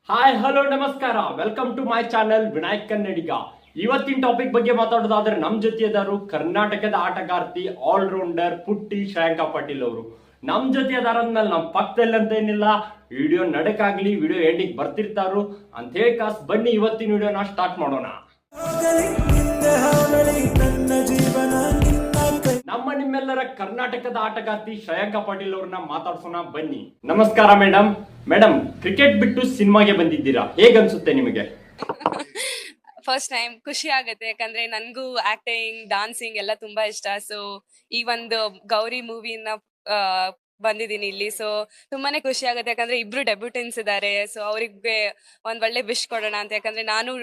Hi hello ನಮಸ್ಕಾರ, welcome to my channel Vinayak Kannadiga. ಇವತ್ತಿನ topic ಬಗ್ಗೆ ಮಾತಾಡೋದಾದ್ರೆ ನಮ್ ಜೊತೆ ಇದಾರು ಕರ್ನಾಟಕದ ಆಟಗಾರ್ತಿ ಆಲ್ರೌಂಡರ್ ಪುಟ್ಟಿ ಶ್ರೇಯಾಂಕಾ ಪಾಟೀಲ್ ಅವರು. ನಮ್ ಜೊತೆ ಅದಾರಂದ್ಮೇಲೆ ನಮ್ ಪಕ್ಕದಲ್ಲಿ ಅಂತ ಏನಿಲ್ಲ, ವಿಡಿಯೋ ನಡಕಾಗ್ಲಿ ವಿಡಿಯೋ ಎಂಡಿಗೆ ಬರ್ತಿರ್ತಾರು ಅಂತ ಹೇಳಿ ಬನ್ನಿ ಇವತ್ತಿನ ವಿಡಿಯೋನ ಸ್ಟಾರ್ಟ್ ಮಾಡೋಣ. ನಮ್ಮ ನಿಮ್ಮೆಲ್ಲರ ಕರ್ನಾಟಕದ ಆಟಗಾರ್ತಿ ಶ್ರೇಯಾಂಕಾ ಪಾಟೀಲ್ ಅವ್ರನ್ನ ಮಾತಾಡ್ಸೋಣ ಬನ್ನಿ. ನಮಸ್ಕಾರ ಮೇಡಮ್. ಮೇಡಮ್, ಕ್ರಿಕೆಟ್ ಬಿಟ್ಟು ಸಿನಿಮಾಗೆ ಬಂದಿದ್ದೀರಾ, ಹೇಗನ್ಸುತ್ತೆ ನಿಮಗೆ? ಫಸ್ಟ್ ಟೈಮ್ ಖುಷಿ ಆಗುತ್ತೆ, ಯಾಕಂದ್ರೆ ನನ್ಗೂ ಆಕ್ಟಿಂಗ್ ಡಾನ್ಸಿಂಗ್ ಎಲ್ಲ ತುಂಬಾ ಇಷ್ಟ. ಸೊ ಈ ಒಂದು ಗೌರಿ ಮೂವಿನ ಬಂದಿದ್ದೀನಿ ಇಲ್ಲಿ. ಸೊ ತುಂಬಾನೇ ಖುಷಿ ಆಗುತ್ತೆ, ಯಾಕಂದ್ರೆ ಇಬ್ರು ಡೆಬ್ಯೂಟೆನ್ಸ್ ಇದ್ದಾರೆ. ಸೊ ಅವ್ರಿಗೆ ಒಂದ್ ಒಳ್ಳೆ ವಿಶ್ ಕೊಡೋಣ ಅಂತ, ಯಾಕಂದ್ರೆ ನಾನು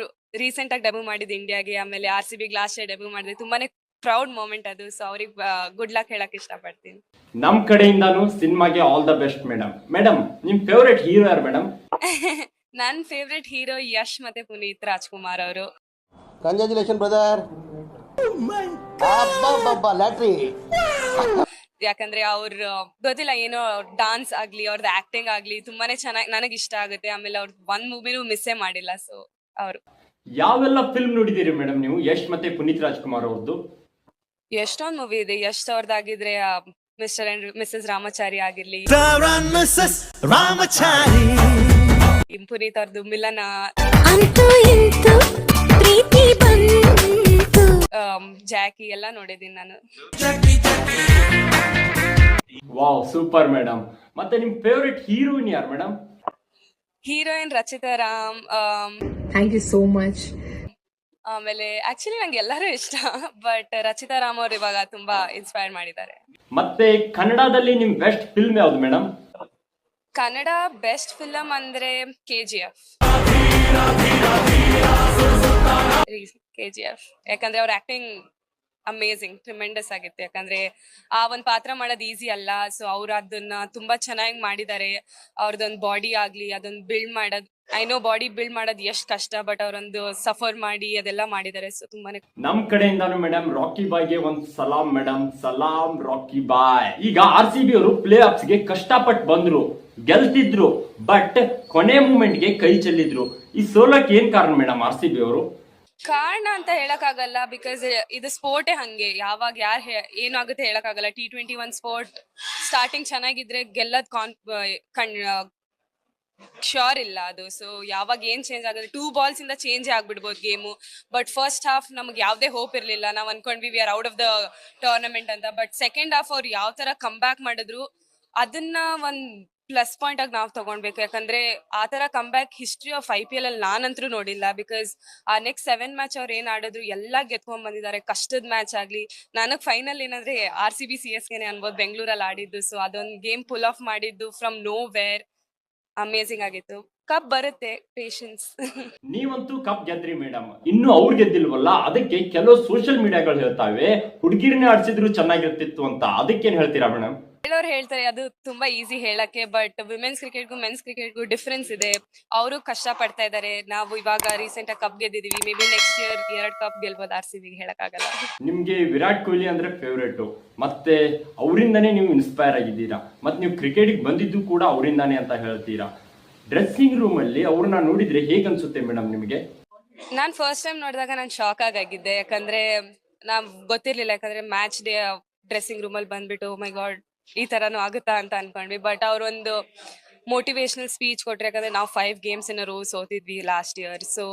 ರೀಸೆಂಟ್ ಆಗಿ ಡೆಬ್ಯೂ ಮಾಡಿದ್ದೆ ಇಂಡಿಯಾಗೆ, ಆಮೇಲೆ RCB ಲಾಸ್ಟ್ ಇಯರ್ ಡೆಬ್ಯೂ ಮಾಡಿದೆ. ತುಂಬಾನೇ ಪ್ರೌಡ್ ಮೂಮೆಂಟ್ ಅದು. ಸೊ ಅವ್ರಿಗೆ ಗುಡ್ ಲಕ್ ಹೇಳಕ್ ಇಷ್ಟಪಡ್ತೀನಿ. ನಮ್ ಕಡೆಯಿಂದಾನು ಸಿನಿಮಾಗೆ all the best madam. Madam, ನಿಮ್ ಫೇವರೇಟ್ ಹೀರೋ ಯಾರು ಮೇಡಮ್? ನನ್ ಫೇವ್ರೆಟ್ ಹೀರೋ ಯಶ್ ಮತ್ತೆ ಪುನೀತ್ ರಾಜ್ಕುಮಾರ್ ಅವರು. Congratulation brother. ಲ್ಯಾಟ್ರಿ. ಯಾಕಂದ್ರೆ ಅವ್ರ ಗೊತ್ತಿಲ್ಲ ಏನೋ ಡಾನ್ಸ್ ಆಗ್ಲಿ ಅವ್ರದ್ದು ಆಕ್ಟಿಂಗ್ ಆಗ್ಲಿ ತುಂಬಾನೇ ಚೆನ್ನಾಗಿ ನನಗೆ ಇಷ್ಟ ಆಗುತ್ತೆ. ಆಮೇಲೆ ಅವ್ರ ಒಂದ್ ಮೂವಿನೂ ಮಿಸ್ಸೇ ಮಾಡಿಲ್ಲ. ಸೊ ಅವರು ಯಾವೆಲ್ಲ ಫಿಲ್ಮ್ ನೋಡಿದಿರಿ ಮೇಡಮ್ ನೀವು ಯಶ್ ಮತ್ತೆ ಪುನೀತ್ ರಾಜ್ಕುಮಾರ್ ಅವ್ರದ್ದು? ಎಷ್ಟೊಂದ್ ಮೂವಿ ಇದೆ. ಯಶ್ ಅವ್ರದ್ದಾಗಿದ್ರೆ ಮಿಸ್ಟರ್ ಅಂಡ್ ಮಿಸಸ್ ರಾಮಚಾರಿ ಆಗಿರ್ಲಿ, ಪುನೀತ್ ಅವ್ರದ್ದು ಮಿಲನ, ಜಾಕಿ ಎಲ್ಲ ನೋಡಿದೀನಿ ನಾನು. Wow, super madam. ಮತ್ತೆ ನಿಮ್ ಫೇವರೇಟ್ ಹೀರೋಯಿನ್ ಯಾರು madam? Heroine Rachita Ram. Thank you so much. ಆಮೇಲೆ ಆಕ್ಚುಲಿ ನಂಗೆ ಎಲ್ಲರೂ ಇಷ್ಟ, ಬಟ್ ರಚಿತಾ ರಾಮ್ ಅವ್ರು ಇವಾಗ ತುಂಬಾ ಇನ್ಸ್ಪೈರ್ ಮಾಡಿದ್ದಾರೆ. ಮತ್ತೆ ಕನ್ನಡದಲ್ಲಿ ನಿಮ್ ಬೆಸ್ಟ್ ಫಿಲ್ಮ್ ಯಾವ್ದು ಮೇಡಮ್? ಕನ್ನಡ ಬೆಸ್ಟ್ ಫಿಲಮ್ ಅಂದ್ರೆ KGF. ಯಾಕಂದ್ರೆ ಅವ್ರ ಆಕ್ಟಿಂಗ್ ಅಮೇಝಿಂಗ್, ಟ್ರಿಮೆಂಡಸ್ ಆಗಿತ್ತು. ಯಾಕಂದ್ರೆ ಆ ಒಂದ್ ಪಾತ್ರ ಮಾಡೋದು ಈಸಿ ಅಲ್ಲ. ಸೊ ಅವ್ರು ಅದನ್ನ ತುಂಬಾ ಚೆನ್ನಾಗಿ ಮಾಡಿದ್ದಾರೆ. ಅವ್ರದೊಂದು ಬಾಡಿ ಆಗ್ಲಿ ಅದೊಂದು ಬಿಲ್ಡ್ ಮಾಡೋದು, ಐ ನೋ ಬಾಡಿ ಬಿಲ್ಡ್ ಮಾಡೋದು ಎಷ್ಟು ಕಷ್ಟ, ಬಟ್ ಅವ್ರೊಂದು ಸಫರ್ ಮಾಡಿ ಅದೆಲ್ಲ ಮಾಡಿದ್ದಾರೆ. ಸೊ ತುಂಬಾನೇ. ನಮ್ ಕಡೆಯಿಂದಾನು ಮೇಡಮ್ ರಾಕಿ ಬಾಯ್ಗೆ ಒಂದ್ ಸಲಾಂ ಮೇಡಮ್. ಸಲಾಂ ರಾಕಿ ಬಾಯ್. ಈಗ RCB ಅವರು ಪ್ಲೇ ಆಫ್ಸ್ ಗೆ ಕಷ್ಟಪಟ್ಟು ಬಂದ್ರು, ಗೆಲ್ತಿದ್ರು, ಬಟ್ ಕೊನೆ ಮೂಮೆಂಟ್ ಗೆ ಕೈ ಚೆಲ್ಲಿದ್ರು. ಈ ಸೋಲಕ್ಕೆ ಏನ್ ಕಾರಣ ಮೇಡಮ್ RCB ಅವರು? ಕಾರಣ ಅಂತ ಹೇಳಕ್ ಆಗಲ್ಲ, ಬಿಕಾಸ್ ಇದು ಸ್ಪೋರ್ಟೇ ಹಂಗೆ. ಯಾವಾಗ ಏನಾಗುತ್ತೆ ಹೇಳಕ್ ಆಗಲ್ಲ. T20 ಒಂದ್ ಸ್ಪೋರ್ಟ್, ಸ್ಟಾರ್ಟಿಂಗ್ ಚೆನ್ನಾಗಿದ್ರೆ ಗೆಲ್ಲದ್ ಶ್ಯೂರ್ ಇಲ್ಲ ಅದು. ಸೊ ಯಾವಾಗ ಏನ್ ಚೇಂಜ್ ಆಗುತ್ತೆ, 2 balls ಇಂದ ಚೇಂಜ್ ಆಗ್ಬಿಡ್ಬೋದು ಗೇಮು. ಬಟ್ ಫಸ್ಟ್ ಹಾಫ್ ನಮ್ಗೆ ಯಾವ್ದೇ ಹೋಪ್ ಇರ್ಲಿಲ್ಲ. ನಾವ್ ಅನ್ಕೊಂಡ್ವಿ we are out of the tournament ಅಂತ. ಬಟ್ ಸೆಕೆಂಡ್ ಹಾಫ್ ಅವ್ರು ಯಾವ ತರ ಕಮ್ ಬ್ಯಾಕ್ ಮಾಡಿದ್ರು ಅದನ್ನ ಒಂದ್ ಪ್ಲಸ್ ಪಾಯಿಂಟ್ ಆಗಿ ನಾವ್ ತಗೊಂಡ್ಬೇಕು. ಯಾಕಂದ್ರೆ ಆ ತರ come back history of IPL ಅಲ್ಲಿ ನಾನಂತರೂ ನೋಡಿಲ್ಲ. ಬಿಕಾಸ್ ಆ ನೆಕ್ಸ್ಟ್ 7 ಮ್ಯಾಚ್ ಅವ್ರು ಏನ್ ಆಡಿದ್ರು ಎಲ್ಲಾ ಗೆದ್ಕೊಂಡ್ ಬಂದಿದ್ದಾರೆ. ಕಷ್ಟದ ಮ್ಯಾಚ್ ಆಗ್ಲಿ, ನನಗ್ ಫೈನಲ್ ಏನಂದ್ರೆ RCB CSK ಅನ್ಬೋದು, ಬೆಂಗಳೂರಲ್ಲಿ ಆಡಿದ್ದು. ಸೊ ಅದೊಂದು ಗೇಮ್ ಪುಲ್ ಆಫ್ ಮಾಡಿದ್ದು ಫ್ರಮ್ ನೋ ವೇರ್, ಅಮೇಝಿಂಗ್ ಆಗಿತ್ತು. ಕಪ್ ಬರುತ್ತೆ, ಪೇಷನ್ಸ್. ನೀವಂತೂ ಕಪ್ ಗೆದ್ರಿ ಮೇಡಮ್, ಇನ್ನು ಅವ್ರು ಗೆದ್ದಿಲ್ವಲ್ಲ. ಅದಕ್ಕೆ ಕೆಲವು ಸೋಷಿಯಲ್ ಮೀಡಿಯಾಗಳು ಹೇಳ್ತಾವೆ ಹುಡುಗಿರ್ನೇ ಆಡ್ಸಿದ್ರು ಚೆನ್ನಾಗಿರ್ತಿತ್ತು ಅಂತ. ಅದಕ್ಕೇನ್ ಹೇಳ್ತೀರಾ ಮೇಡಮ್? ಹೇಳೋರು ಹೇಳ್ತಾರೆ ಅದು ತುಂಬಾ ಈಸಿ ಹೇಳಕ್ಕೆ, ಬಟ್ ವಿಮೆನ್ಸ್ ಕ್ರಿಕೆಟ್ಗೂ ಮೆನ್ಸ್ ಕ್ರಿಕೆಟ್ಗೂ ಡಿಫ್ರೆನ್ಸ್ ಇದೆ. ಅವರು ಕಷ್ಟ ಪಡ್ತಾ ಇದ್ದಾರೆ. ನಾವು ಇವಾಗ ರೀಸೆಂಟ್ ಆಗಿ ಕಪ್ ಗೆದ್ದಿದೀವಿ. Maybe next year 2 cup ಗೆಲ್ಬೋದು RCB, ಹೇಳಕ್ ಆಗಲ್ಲ. ನಿಮ್ಗೆ ವಿರಾಟ್ ಕೊಹ್ಲಿ ಅಂದ್ರೆ ಫೇವ್ರೇಟ್, ಮತ್ತೆ ಅವರಿಂದಾನೇ ನೀವು ಇನ್ಸ್ಪೈರ್ ಆಗಿದ್ದೀರಾ. ಮತ್ತೆ ನೀವು ಕ್ರಿಕೆಟಿಗೆ ಬಂದಿದ್ದು ಕೂಡ ಅವರಿಂದಾನೇ ಅಂತ ಹೇಳ್ತೀರಾ. ಡ್ರೆಸ್ಸಿಂಗ್ ರೂಮ್ ಅಲ್ಲಿ ಅವ್ರನ್ನ ನೋಡಿದ್ರೆ ಹೇಗನ್ಸುತ್ತೆ ಮೇಡಮ್ ನಿಮಗೆ? ನಾನ್ ಫಸ್ಟ್ ಟೈಮ್ ನೋಡಿದಾಗ ನಾನು ಶಾಕ್ ಆಗಿದ್ದೆ. ಯಾಕಂದ್ರೆ ನಾವ್ ಗೊತ್ತಿರ್ಲಿಲ್ಲ. ಯಾಕಂದ್ರೆ ಮ್ಯಾಚ್ ಡೇ ಡ್ರೆಸ್ಸಿಂಗ್ ರೂಮ್ ಅಲ್ಲಿ ಬಂದ್ಬಿಟ್ಟು ಮೈ ಗಾಡ್ ಈ ತರಾನು ಆಗುತ್ತಾ ಅಂತ ಅನ್ಕೊಂಡ್ವಿ. ಬಟ್ ಅವ್ರೊಂದು ಮೋಟಿವೇಶನಲ್ ಸ್ಪೀಚ್ ಕೊಟ್ರೆ, ಯಾಕಂದ್ರೆ ನಾವು 5 games ಇನ್ ರೋ ಸೋತಿದ್ವಿ ಲಾಸ್ಟ್ ಇಯರ್. ಸೊ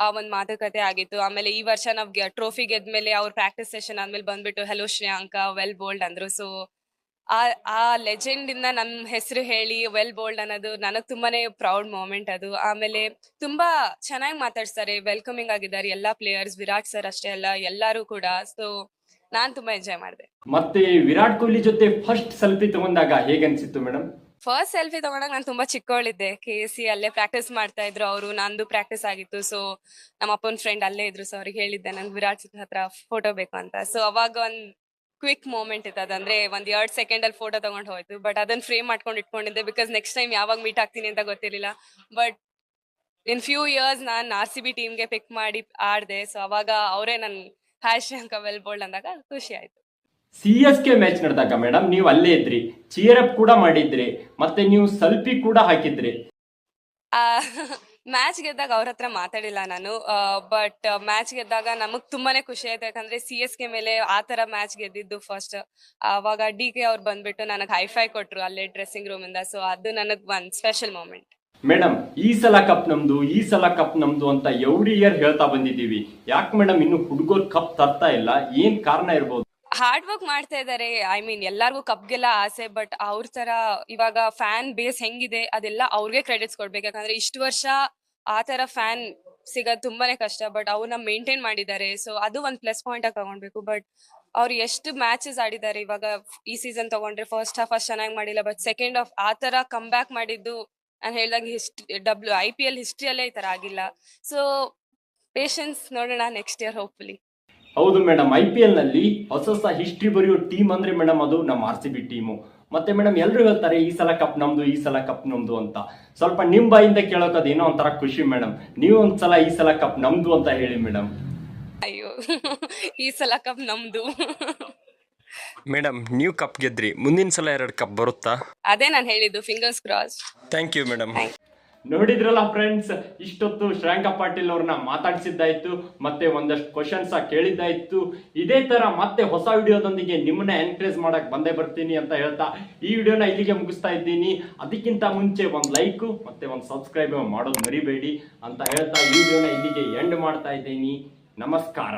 ಆ ಒಂದ್ ಮಾತುಕತೆ ಆಗಿತ್ತು. ಆಮೇಲೆ ಈ ವರ್ಷ ನಾವ್ ಟ್ರೋಫಿ ಗೆದ್ಮೇಲೆ ಅವ್ರ ಪ್ರಾಕ್ಟೀಸ್ ಸೆಷನ್ ಆದ್ಮೇಲೆ ಬಂದ್ಬಿಟ್ಟು ಹೆಲೋ ಶ್ರೇಯಾಂಕಾ ವೆಲ್ ಬೋಲ್ಡ್ ಅಂದ್ರು. ಸೊ ಆ ಲೆಜೆಂಡ್ ಇಂದ ನಮ್ ಹೆಸರು ಹೇಳಿ ವೆಲ್ ಬೋಲ್ಡ್ ಅನ್ನೋದು ನನಗ್ ತುಂಬಾನೇ ಪ್ರೌಡ್ ಮೂಮೆಂಟ್ ಅದು. ಆಮೇಲೆ ತುಂಬಾ ಚೆನ್ನಾಗಿ ಮಾತಾಡ್ತಾರೆ, ವೆಲ್ಕಮಿಂಗ್ ಆಗಿದ್ದಾರೆ ಎಲ್ಲಾ ಪ್ಲೇಯರ್ಸ್. ವಿರಾಟ್ ಸರ್ ಅಷ್ಟೇ ಅಲ್ಲ, ಎಲ್ಲಾರು ಕೂಡ. ಸೊ ನಾನ್ ತುಂಬಾ ಎಂಜಾಯ್ ಮಾಡಿದೆ. ಮತ್ತೆ ವಿರಾಟ್ ಕೊಹ್ಲಿ ಜೊತೆ ಫಸ್ಟ್ ಸೆಲ್ಫಿ ತಗೊಂಡಾಗ ಹೇಗನ್ಸಿತ್ತು ಮೇಡಮ್? ಫಸ್ಟ್ ಸೆಲ್ಫಿ ತಗೊಂಡಾಗ ನಾನು ತುಂಬಾ ಚಿಕ್ಕವಳಿದ್ದೆ. KC ಅಲ್ಲೇ ಪ್ರಾಕ್ಟೀಸ್ ಮಾಡ್ತಾ ಇದ್ರು ಅವರು, ನಂದು ಪ್ರಾಕ್ಟೀಸ್ ಆಗಿತ್ತು. ಸೊ ನಮ್ಮ ಅಪ್ಪನ ಫ್ರೆಂಡ್ ಅಲ್ಲೇ ಇದ್ರು. ಸೊ ಅವ್ರಿಗೆ ಹೇಳಿದ್ದೆ ನನ್ಗೆ ವಿರಾಟ್ ಹತ್ರ ಫೋಟೋ ಬೇಕು ಅಂತ. ಸೊ ಅವಾಗ ಒಂದ್ ಕ್ವಿಕ್ ಮೂಮೆಂಟ್ ಇತ್ತು. ಅದಂದ್ರೆ ಒಂದ್ 2 ಸೆಕೆಂಡ್ ಅಲ್ಲಿ ಫೋಟೋ ತಗೊಂಡ್ ಹೋಯ್ತು. ಬಟ್ ಅದನ್ನ ಫ್ರೇಮ್ ಮಾಡ್ಕೊಂಡು ಇಟ್ಕೊಂಡಿದ್ದೆ, ಬಿಕಾಸ್ ನೆಕ್ಸ್ಟ್ ಟೈಮ್ ಯಾವಾಗ ಮೀಟ್ ಆಗ್ತೀನಿ ಅಂತ ಗೊತ್ತಿರ್ಲಿಲ್ಲ. But in few years non RCB ಟೀಮ್ಗೆ ಪಿಕ್ ಮಾಡಿ ಆಡ್ದೆ. ಸೊ ಅವಾಗ ಅವರೇ ನನ್ ಶ್ರೇಯಾಂಕಾ ವೆಲ್ ಬೋಲ್ಡ್ ಅಂದಾಗ ಖುಷಿ ಆಯ್ತು. CSK ಮ್ಯಾಚ್ ನಡೆದಾಗ ಮೇಡಮ್ ನೀವು ಅಲ್ಲೇ ಇದ್ರಿ, ಚಿಯರ್ ಅಪ್ ಕೂಡ ಮಾಡಿದ್ರಿ, ಮತ್ತೆ ನೀವು ಸೆಲ್ಫಿ ಕೂಡ ಹಾಕಿದ್ರಿ. ಮ್ಯಾಚ್ ಗೆದ್ದಾಗ ಅವ್ರ ಹತ್ರ ಮಾತಾಡಿಲ್ಲ ನಾನು, ಬಟ್ ಮ್ಯಾಚ್ ಗೆದ್ದಾಗ ನಮಗ್ ತುಂಬಾನೇ ಖುಷಿ ಆಯ್ತು. ಯಾಕಂದ್ರೆ CSK ಮೇಲೆ ಆ ತರ ಮ್ಯಾಚ್ ಗೆದ್ದಿದ್ದು ಫಸ್ಟ್. ಅವಾಗ DK ಅವ್ರು ಬಂದ್ಬಿಟ್ಟು ನನಗೆ ಹೈಫೈ ಕೊಟ್ರು ಅಲ್ಲೇ ಡ್ರೆಸ್ಸಿಂಗ್ ರೂಮ್ ಇಂದ. ಸೊ ಅದು ನನಗ್ ಒಂದ್ ಸ್ಪೆಷಲ್ ಮೂಮೆಂಟ್. ಮೇಡಮ್, ಈ ಸಲ ಕಪ್ ನಮ್ದು, ಈ ಸಲ ಕಪ್ ನಮ್ದು ಅಂತ ಎವ್ರಿ ಇಯರ್ ಹೇಳ್ತಾ ಬಂದಿದ್ದೀವಿ. ಯಾಕೆ ಮೇಡಮ್ ಇನ್ನು ಹುಡುಗರು ಕಪ್ ತರ್ತಾ ಇಲ್ಲ? ಏನ್ ಕಾರಣ ಇರ್ಬೋದು? ಹಾರ್ಡ್ ವರ್ಕ್ ಮಾಡ್ತಾ ಇದಾರೆ. ಐ ಮೀನ್ ಎಲ್ಲಾರ್ಗು ಕಪ್ಗೆಲ್ಲ ಆಸೆ, ಬಟ್ ಅವ್ರ ತರ ಇವಾಗ ಫ್ಯಾನ್ ಬೇಸ್ ಹೆಂಗಿದೆ ಅದೆಲ್ಲ ಅವ್ರಿಗೆ ಕ್ರೆಡಿಟ್ಸ್ ಕೊಡ್ಬೇಕು. ಯಾಕಂದ್ರೆ ಇಷ್ಟು ವರ್ಷ ಆ ತರ ಫ್ಯಾನ್ ಸಿಗೋದು ತುಂಬಾನೇ ಕಷ್ಟ, ಬಟ್ ಅವ್ರನ್ನ ಮೇಂಟೈನ್ ಮಾಡಿದ್ದಾರೆ. ಸೊ ಅದು ಒಂದ್ ಪ್ಲಸ್ ಪಾಯಿಂಟ್ ಆಗಿ ತಗೊಂಡ್ಬೇಕು. ಬಟ್ ಅವ್ರು ಎಷ್ಟು ಮ್ಯಾಚಸ್ ಆಡಿದ್ದಾರೆ ಇವಾಗ ಈ ಸೀಸನ್ ತಗೊಂಡ್ರೆ, ಫಸ್ಟ್ ಹಾಫ್ ಅಷ್ಟು ಚೆನ್ನಾಗಿ ಮಾಡಿಲ್ಲ, ಬಟ್ ಸೆಕೆಂಡ್ ಹಾಫ್ ಆ ತರ ಕಮ್ ಬ್ಯಾಕ್ ಮಾಡಿದ್ದು ನಾನು ಹೇಳ್ದಂಗೆ IPL ಹಿಸ್ಟ್ರಿಯಲ್ಲೇ ಈ ತರ ಆಗಿಲ್ಲ. ಸೊ ಪೇಷನ್ಸ್, ನೋಡೋಣ ನೆಕ್ಸ್ಟ್ ಇಯರ್ ಹೋಪ್ಫುಲಿ. ಹೌದು ಮೇಡಮ್, IPL ನಲ್ಲಿ ಹೊಸ ಹಿಸ್ಟ್ರಿ ಬರೆಯೋ ಟೀಮ್ ಅಂದ್ರೆ ಮೇಡಮ್ ಅದು ನಮ್ಮ RCB ಟೀಮು. ಮತ್ತೆ ಮೇಡಮ್ ಎಲ್ರು ಹೇಳ್ತಾರೆ ಈ ಸಲ ಕಪ್ ನಮ್ದು, ಈ ಸಲ ಕಪ್ ನಮ್ದು ಅಂತ. ಸ್ವಲ್ಪ ನಿಮ್ ಬಾಯಿಂದ ಕೇಳೋಕದ್ ಏನೋ ಒಂಥರ ಖುಷಿ ಮೇಡಮ್. ನೀವು ಒಂದ್ಸಲ ಈ ಸಲ ಕಪ್ ನಮ್ದು ಅಂತ ಹೇಳಿ ಮೇಡಮ್. ಅಯ್ಯೋ ಈ ಸಲ ಕಪ್ ನಮ್ದು. ಮೇಡಮ್, ನೀವು ಕಪ್ ಗೆದ್ರಿ, ಮುಂದಿನ ಸಲ 2 ಕಪ್ ಬರುತ್ತಾ? ಅದೇ ನಾನು ಹೇಳಿದ್ದು, fingers cross. Thank you madam. ನೋಡಿದ್ರಲ್ಲ ಫ್ರೆಂಡ್ಸ್, ಇಷ್ಟೊತ್ತು ಶ್ರೇಯಾಂಕ ಪಾಟೀಲ್ ಅವ್ರನ್ನ ಮಾತಾಡಿಸಿದ್ದಾಯ್ತು, ಮತ್ತೆ ಒಂದಷ್ಟು ಕ್ವಶನ್ಸ್ ಕೇಳಿದ್ದಾಯ್ತು. ಇದೇ ತರ ಮತ್ತೆ ಹೊಸ ವಿಡಿಯೋದೊಂದಿಗೆ ನಿಮ್ಮನ್ನ ಎನ್ಕರೇಜ್ ಮಾಡಕ್ ಬಂದೇ ಬರ್ತೀನಿ ಅಂತ ಹೇಳ್ತಾ ಈ ವಿಡಿಯೋನ ಇಲ್ಲಿಗೆ ಮುಗಿಸ್ತಾ ಇದ್ದೀನಿ. ಅದಕ್ಕಿಂತ ಮುಂಚೆ ಒಂದು ಲೈಕ್ ಮತ್ತೆ ಒಂದು ಸಬ್ಸ್ಕ್ರೈಬ್ ಮಾಡೋದು ಮರಿಬೇಡಿ ಅಂತ ಹೇಳ್ತಾ ಈ ವಿಡಿಯೋನ ಇಲ್ಲಿಗೆ ಎಂಡ್ ಮಾಡ್ತಾ ಇದ್ದೀನಿ. ನಮಸ್ಕಾರ.